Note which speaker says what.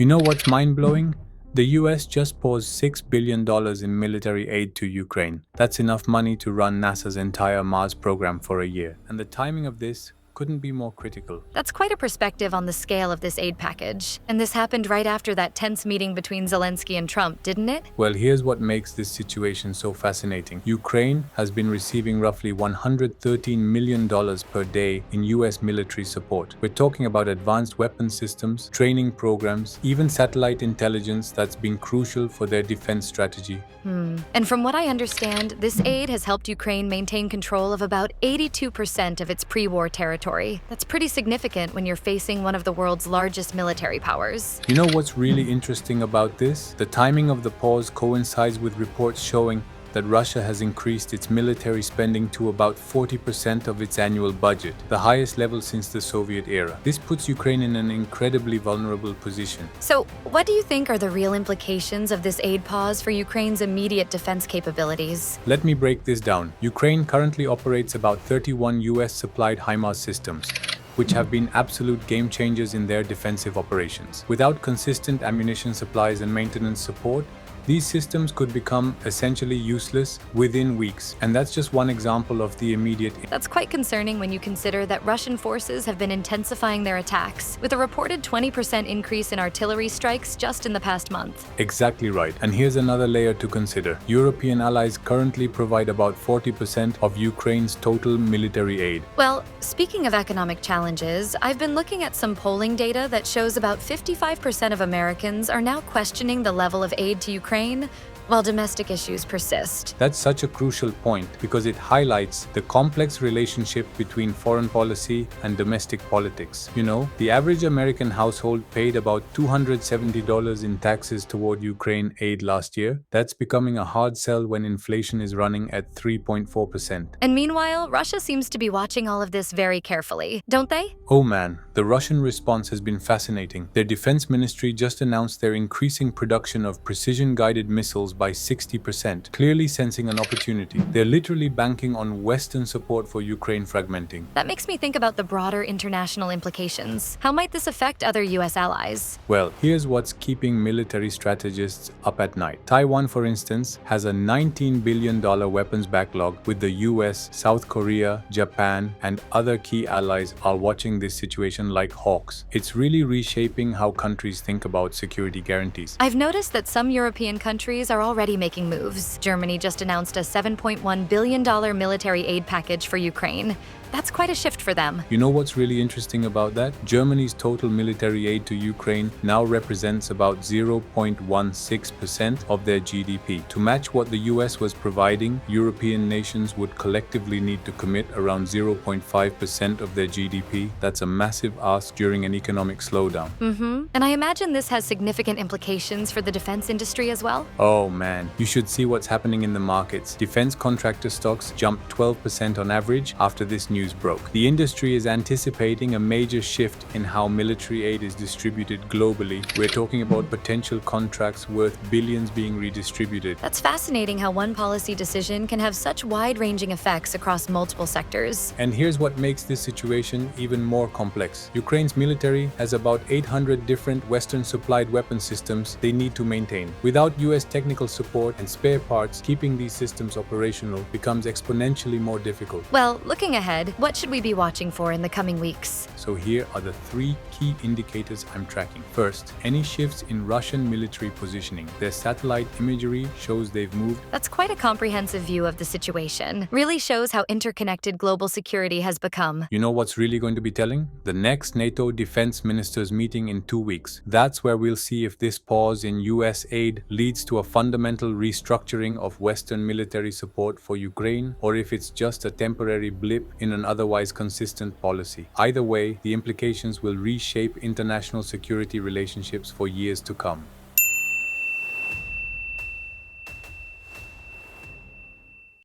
Speaker 1: You know what's mind-blowing? The US just paused $6 billion in military aid to Ukraine. That's enough money to run NASA's entire Mars program for a year. And the timing of this couldn't be more critical.
Speaker 2: That's quite a perspective on the scale of this aid package. And this happened right after that tense meeting between Zelensky and Trump, didn't it?
Speaker 1: Well, here's what makes this situation so fascinating. Ukraine has been receiving roughly $113 million per day in US military support. We're talking about advanced weapon systems, training programs, even satellite intelligence that's been crucial for their defense strategy.
Speaker 2: And from what I understand, this aid has helped Ukraine maintain control of about 82% of its pre-war territory. That's pretty significant when you're facing one of the world's largest military powers.
Speaker 1: You know what's really interesting about this? The timing of the pause coincides with reports showing that Russia has increased its military spending to about 40% of its annual budget, the highest level since the Soviet era. This puts Ukraine in an incredibly vulnerable position.
Speaker 2: So, what do you think are the real implications of this aid pause for Ukraine's immediate defense capabilities?
Speaker 1: Let me break this down. Ukraine currently operates about 31 US-supplied HIMARS systems, which have been absolute game changers in their defensive operations. Without consistent ammunition supplies and maintenance support, these systems could become essentially useless within weeks, and that's just one example of the immediate.
Speaker 2: That's quite concerning when you consider that Russian forces have been intensifying their attacks, with a reported 20% increase in artillery strikes just in the past month.
Speaker 1: Exactly right. And here's another layer to consider. European allies currently provide about 40% of Ukraine's total military aid.
Speaker 2: Well, speaking of economic challenges, I've been looking at some polling data that shows about 55% of Americans are now questioning the level of aid to Ukraine, while domestic issues persist.
Speaker 1: That's such a crucial point because it highlights the complex relationship between foreign policy and domestic politics. You know, the average American household paid about $270 in taxes toward Ukraine aid last year. That's becoming a hard sell when inflation is running at 3.4%.
Speaker 2: And meanwhile, Russia seems to be watching all of this very carefully, don't they?
Speaker 1: Oh man, the Russian response has been fascinating. Their defense ministry just announced they're increasing production of precision-guided missiles by 60%, clearly sensing an opportunity. They're literally banking on Western support for Ukraine fragmenting.
Speaker 2: That makes me think about the broader international implications. How might this affect other US allies?
Speaker 1: Well, here's what's keeping military strategists up at night. Taiwan, for instance, has a $19 billion weapons backlog, with the US, South Korea, Japan, and other key allies are watching this situation like hawks. It's really reshaping how countries think about security guarantees.
Speaker 2: I've noticed that some European countries are already making moves. Germany just announced a $7.1 billion military aid package for Ukraine. That's quite a shift for them.
Speaker 1: You know what's really interesting about that? Germany's total military aid to Ukraine now represents about 0.16% of their GDP. To match what the US was providing, European nations would collectively need to commit around 0.5% of their GDP. That's a massive ask during an economic slowdown.
Speaker 2: And I imagine this has significant implications for the defense industry as well.
Speaker 1: Oh man, you should see what's happening in the markets. Defense contractor stocks jumped 12% on average after this news broke. The industry is anticipating a major shift in how military aid is distributed globally. We're talking about potential contracts worth billions being redistributed.
Speaker 2: That's fascinating how one policy decision can have such wide-ranging effects across multiple sectors.
Speaker 1: And here's what makes this situation even more complex. Ukraine's military has about 800 different Western-supplied weapon systems they need to maintain. Without US technical support and spare parts, keeping these systems operational becomes exponentially more difficult.
Speaker 2: Well, looking ahead, what should we be watching for in the coming weeks?
Speaker 1: So here are the 3 key indicators I'm tracking. First, any shifts in Russian military positioning. Their satellite imagery shows they've moved.
Speaker 2: That's quite a comprehensive view of the situation. Really shows how interconnected global security has become.
Speaker 1: You know what's really going to be telling? The next NATO defense ministers meeting in 2 weeks. That's where we'll see if this pause in US aid leads to a fundamental restructuring of Western military support for Ukraine, or if it's just a temporary blip in an otherwise consistent policy. Either way, the implications will reshape international security relationships for years to come.